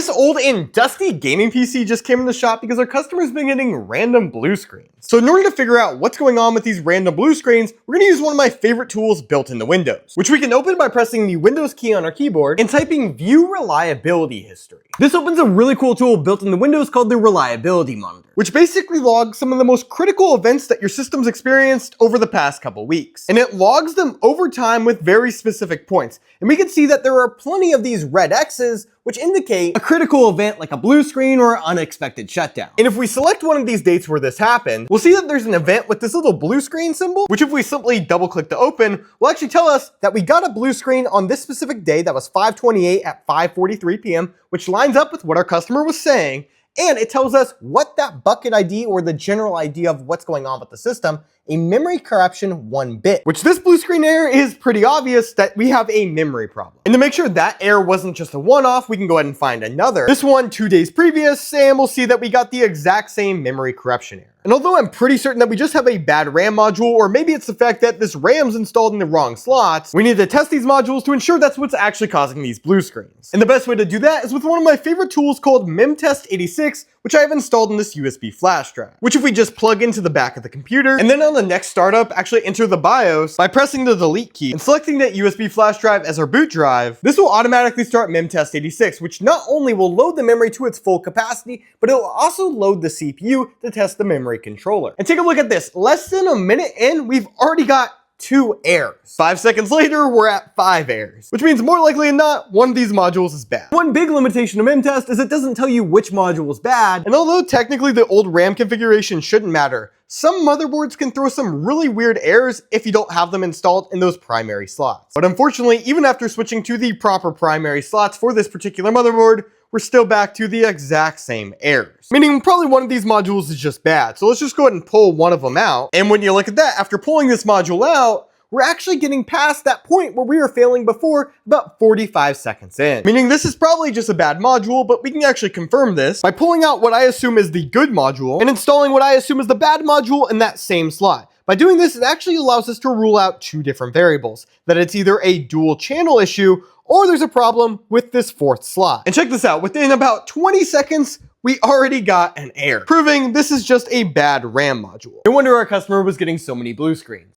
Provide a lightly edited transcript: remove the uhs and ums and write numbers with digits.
This old and dusty gaming PC just came in the shop because our customer's been getting random blue screens. So in order to figure out what's going on with these random blue screens, we're going to use one of my favorite tools built into Windows, which we can open by pressing the Windows key on our keyboard and typing View Reliability History. This opens a really cool tool built into Windows called the Reliability Monitor, which basically logs some of the most critical events that your system's experienced over the past couple weeks. And it logs them over time with very specific points. And we can see that there are plenty of these red X's, which indicate a critical event like a blue screen or unexpected shutdown. And if we select one of these dates where this happened, we'll see that there's an event with this little blue screen symbol, which if we simply double click to open, will actually tell us that we got a blue screen on this specific day that was 5/28 at 5:43 p.m., which lines up with what our customer was saying. And it tells us what that bucket ID or the general idea of what's going on with the system, a memory corruption 1 bit, which this blue screen error is pretty obvious that we have a memory problem. And to make sure that error wasn't just a one-off, we can go ahead and find another. This one 2 days previous, and we'll see that we got the exact same memory corruption error. And although I'm pretty certain that we just have a bad RAM module, or maybe it's the fact that this RAM's installed in the wrong slots, we need to test these modules to ensure that's what's actually causing these blue screens. And the best way to do that is with one of my favorite tools called MemTest86, which I have installed in this USB flash drive, which if we just plug into the back of the computer, and then on the next startup, actually enter the BIOS by pressing the delete key and selecting that USB flash drive as our boot drive, this will automatically start MemTest86, which not only will load the memory to its full capacity, but it will also load the CPU to test the memory controller. And take a look at this. Less than a minute in, we've already got 2 errors. 5 seconds later, we're at 5 errors, which means more likely than not, one of these modules is bad. One big limitation of MemTest is it doesn't tell you which module is bad, and although technically the old RAM configuration shouldn't matter, some motherboards can throw some really weird errors if you don't have them installed in those primary slots. But unfortunately, even after switching to the proper primary slots for this particular motherboard, we're still back to the exact same errors. Meaning probably one of these modules is just bad. So let's just go ahead and pull one of them out. And when you look at that, after pulling this module out, we're actually getting past that point where we were failing before about 45 seconds in. Meaning this is probably just a bad module, but we can actually confirm this by pulling out what I assume is the good module and installing what I assume is the bad module in that same slot. By doing this, it actually allows us to rule out 2 different variables, that it's either a dual channel issue or there's a problem with this 4th slot. And check this out, within about 20 seconds, we already got an error, proving this is just a bad RAM module. No wonder our customer was getting so many blue screens.